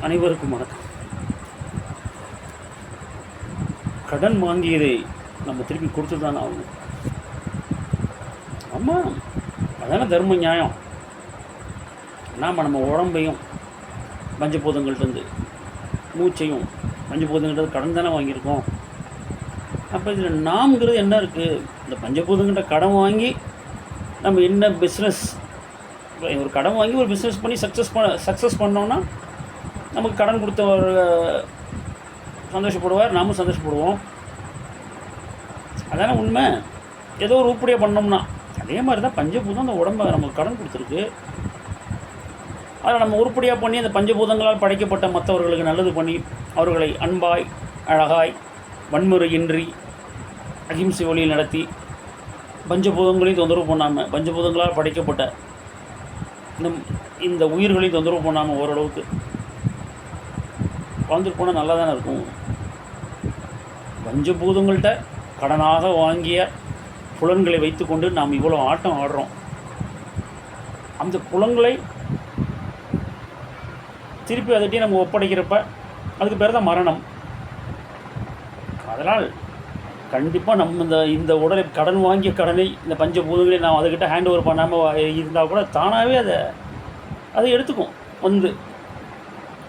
அனைவருக்கும் வணக்கம். கடன் வாங்கியதை நம்ம திருப்பி கொடுத்து தானே ஆகணும். ஆமாம், அதான தர்ம நியாயம். நாம் நம்ம உடம்பையும் பஞ்சபூதங்கள்டேருந்து மூச்சையும் பஞ்சபூதங்கள்ட்ட கடன் தானே வாங்கியிருக்கோம். அப்போ இதில் நாம்ங்கிறது என்ன இருக்குது? இந்த பஞ்சபூதங்கள்ட்ட கடன் வாங்கி நம்ம என்ன பிஸ்னஸ், ஒரு கடன் வாங்கி ஒரு பிஸ்னஸ் பண்ணி சக்ஸஸ் பண்ணோன்னா நமக்கு கடன் கொடுத்தவர் சந்தோஷப்படுவார், நாமும் சந்தோஷப்படுவோம். அதான உண்மை. ஏதோ ஒரு உருப்படியாக பண்ணோம்னா அதே மாதிரி தான் பஞ்சபூதம் அந்த உடம்பை நமக்கு கடன் கொடுத்துருக்கு. அதில் நம்ம உருப்படியாக பண்ணி அந்த பஞ்சபூதங்களால் படைக்கப்பட்ட மற்றவர்களுக்கு நல்லது பண்ணி அவர்களை அன்பாய் அழகாய் வன்முறையின்றி அகிம்சை வழியில் நடத்தி பஞ்சபூதங்களையும் தொந்தரவு பண்ணாமல் பஞ்சபூதங்களால் படைக்கப்பட்ட இந்த உயிர்களையும் தொந்தரவு பண்ணாமல் ஓரளவுக்கு வாழ்ந்துட்டு போனால் நல்லா தானே இருக்கும். பஞ்சபூதங்கள்கிட்ட கடனாக வாங்கிய புலன்களை வைத்துக்கொண்டு நாம் இவ்வளோ ஆட்டம் ஆடுறோம். அந்த புலன்களை திருப்பி அதட்டி நம்ம ஒப்படைக்கிறப்ப அதுக்கு பேர் தான் மரணம். அதனால் கண்டிப்பாக நம்ம இந்த உடலை கடன் வாங்கிய கடனை இந்த பஞ்சபூதங்களை நாம் அதுக்கிட்ட ஹேண்ட் ஓவர் பண்ணாமல் இருந்தால் கூட தானாகவே அதை எடுத்துக்கும், வந்து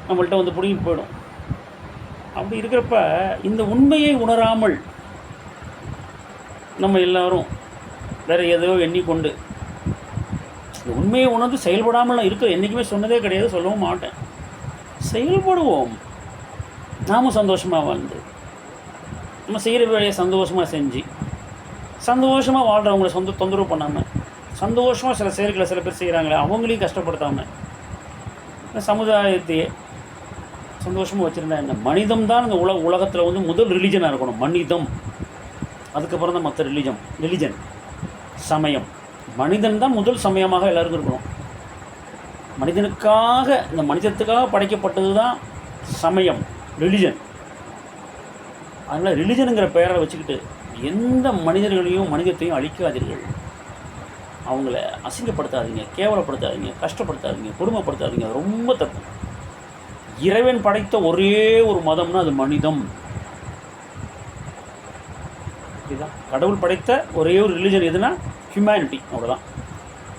நம்மள்கிட்ட வந்து பிடிங்கிட்டு போயிடும். அப்படி இருக்கிறப்ப இந்த உண்மையை உணராமல் நம்ம எல்லோரும் வேறு ஏதோ எண்ணிக்கொண்டு இந்த உண்மையை உணர்ந்து செயல்படாமல் இருக்க என்றைக்குமே சொன்னதே கிடையாது, சொல்லவும் மாட்டேன். செயல்படுவோம், நாமும் சந்தோஷமாக வாழ்ந்து நம்ம செய்கிற வேலையை சந்தோஷமாக செஞ்சு சந்தோஷமாக வாழ்கிறவங்களை தொந்தரவு பண்ணாமல் சந்தோஷமாக சில செயல்களை சில பேர் செய்கிறாங்களே அவங்களையும் கஷ்டப்படுத்தாமல் இந்த சமுதாயத்தையே சந்தோஷமாக வச்சுருந்தா என்ன? மனிதம் தான் இந்த உலகத்தில் வந்து முதல் ரிலிஜனாக இருக்கணும். மனிதம், அதுக்கப்புறம் தான் மற்ற ரிலிஜன் சமயம். மனிதன் தான் முதல் சமயமாக எல்லாருக்கும் இருக்கணும். மனிதனுக்காக இந்த மனிதத்துக்காக படைக்கப்பட்டது தான் சமயம், ரிலிஜன். அதனால் ரிலிஜனுங்கிற பெயரை வச்சுக்கிட்டு எந்த மனிதர்களையும் மனிதத்தையும் அழிக்காதீர்கள். அவங்கள அசிங்கப்படுத்தாதீங்க, கேவலப்படுத்தாதீங்க, கஷ்டப்படுத்தாதீங்க, கொடுமைப்படுத்தாதீங்க. அது ரொம்ப தப்பு. இறைவன் படைத்த ஒரே ஒரு மதம்னா அது மனிதம். இதுதான் கடவுள் படைத்த ஒரே ஒரு ரிலிஜன் எதுனா ஹியூமனிட்டி, அவ்வளோதான்.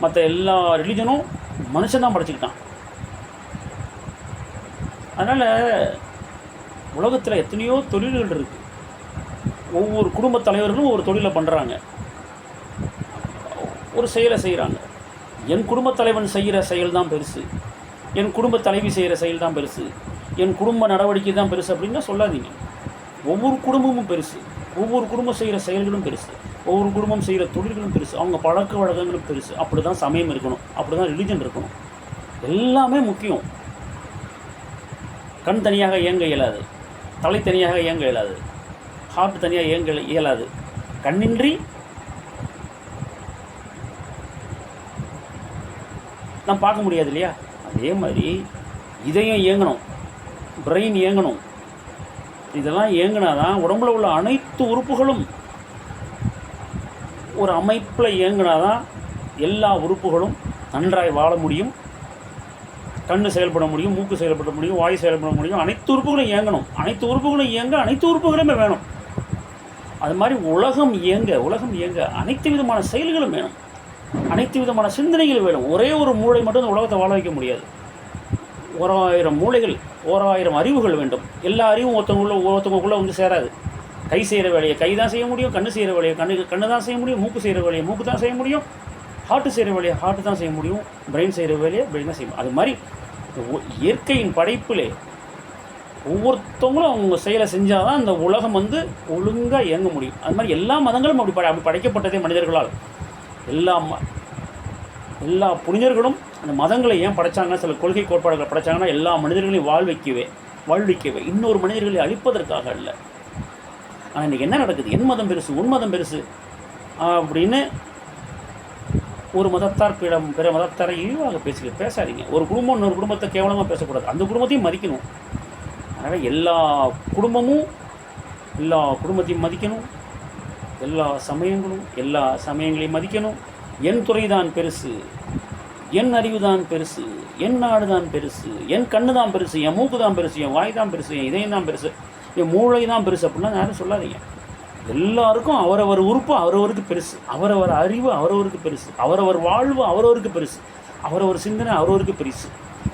மற்ற எல்லா ரிலிஜனும் மனுஷன் தான் படைச்சிக்கிட்டான். அதனால் உலகத்தில் எத்தனையோ தொழில்கள் இருக்குது. ஒவ்வொரு குடும்பத் தலைவர்களும் ஒரு தொழிலை பண்ணுறாங்க, ஒரு செயலை செய்கிறாங்க. என் குடும்பத் தலைவன் செய்கிற செயல் தான் பெருசு, என் குடும்ப தலைவி செய்கிற செயல் தான் பெருசு, என் குடும்ப நடவடிக்கை தான் பெருசு அப்படின்னா சொல்லாதீங்க. ஒவ்வொரு குடும்பமும் பெருசு, ஒவ்வொரு குடும்பம் செய்கிற செயல்களும் பெருசு, ஒவ்வொரு குடும்பம் செய்கிற தொழில்களும் பெருசு, அவங்க பழக்க வழக்கங்களும் பெருசு. அப்படி தான் சமயம் இருக்கணும், அப்படி தான் ரிலிஜன் இருக்கணும். எல்லாமே முக்கியம். கண் தனியாக இயங்க இயலாது, தலை தனியாக இயங்க இயலாது, ஹார்ட் தனியாக இயங்க இயலாது. கண்ணின்றி நான் பார்க்க முடியாது இல்லையா? அதே மாதிரி இதயம் இயங்கணும், பிரெயின் இயங்கணும். இதெல்லாம் இயங்கினா தான் உடம்புல உள்ள அனைத்து உறுப்புகளும் ஒரு அமைப்பில் இயங்கினா தான் எல்லா உறுப்புகளும் நன்றாய் வாழ முடியும். கண்ணு செயல்பட முடியும், மூக்கு செயல்பட முடியும், வாயு செயல்பட முடியும். அனைத்து உறுப்புகளும் இயங்கணும். அனைத்து உறுப்புகளும் இயங்க அனைத்து உறுப்புகளுமே வேணும். அது மாதிரி உலகம் இயங்க அனைத்து விதமான செயல்களும் வேணும், அனைத்து விதமான சிந்தனைகள் வேணும். ஒரே ஒரு மூளை மட்டும் இந்த உலகத்தை வாழ வைக்க முடியாது. 1000 மூளைகள், 1000 அறிவுகள் வேண்டும். எல்லா அறிவும் ஒருத்தவங்களுக்குள்ளே வந்து சேராது. கை செய்கிற வேலையை கை தான் செய்ய முடியும், கண்ணு செய்கிற வேலையை கண்ணு தான் செய்ய முடியும், மூக்கு செய்கிற வேலையை மூக்கு தான் செய்ய முடியும், ஹார்ட்டு செய்கிற வேலையை ஹார்ட்டு தான் செய்ய முடியும், பிரெயின் செய்கிற வேலையை பிரெயின் தான் செய்ய முடியும். அது மாதிரி இயற்கையின் படைப்பிலே ஒவ்வொருத்தவங்களும் அவங்க செயலை செஞ்சால் தான் அந்த உலகம் வந்து ஒழுங்காக இயங்க முடியும். அது மாதிரி எல்லா மதங்களும் அப்படி படைக்கப்பட்டதே மனிதர்களால். எல்லா புனிதர்களும் அந்த மதங்களை ஏன் படைத்தாங்கன்னா, சில கொள்கை கோட்பாடுகளை படைத்தாங்கன்னா எல்லா மனிதர்களையும் வாழ்விக்கவே, இன்னொரு மனிதர்களை அழிப்பதற்காக இல்லை. ஆனால் இன்றைக்கி என்ன நடக்குது? என் மதம் பெருசு, உன் மதம் பெருசு அப்படின்னு ஒரு மதத்தார் பிற மதத்தாரை இழிவாக பேசாதீங்க. ஒரு குடும்பம் இன்னொரு குடும்பத்தை கேவலமாக பேசக்கூடாது, அந்த குடும்பத்தையும் மதிக்கணும். அதனால் எல்லா குடும்பத்தையும் மதிக்கணும், எல்லா சமயங்களையும் மதிக்கணும். என் துறை தான் பெருசு, என் அறிவு தான் பெருசு, என் நாடு தான் பெருசு, என் கண்ணு தான் பெருசு, என் மூக்கு தான் பெருசு, என் வாய் தான் பெருசு, என் இதயம் தான் பெருசு, என் மூளை தான் பெருசு அப்படின்னா யாரும் சொல்லாதீங்க. எல்லாருக்கும் அவரவர் உறுப்பு அவரவருக்கு பெருசு, அவரவர் அறிவு அவரவருக்கு பெருசு, அவரவர் வாழ்வு அவரவருக்கு பெருசு, அவரவர் சிந்தனை அவரவருக்கு பெருசு.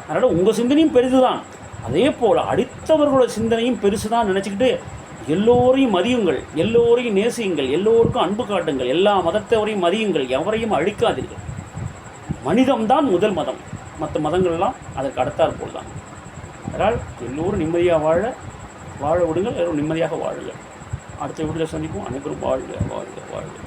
அதனால் உங்கள் சிந்தனையும் பெரிது தான். அதே போல் அடுத்தவர்களோட சிந்தனையும் பெருசு தான் நினச்சிக்கிட்டு எல்லோரையும் மதியுங்கள், எல்லோரையும் நேசியுங்கள், எல்லோருக்கும் அன்பு காட்டுங்கள், எல்லா மதத்தவரையும் மதியுங்கள், எவரையும் அழிக்காதீர்கள். மனிதம்தான் முதல் மதம், மற்ற மதங்கள்லாம் அதற்கு அடுத்தாற் போல் தான். அதனால் எல்லோரும் நிம்மதியாக வாழ விடுங்கள், எல்லோரும் நிம்மதியாக வாழுங்கள். அடுத்த வீட்டில் சந்திப்போம். அனைவரும் வாழ்க வாழ்க வாழ்க.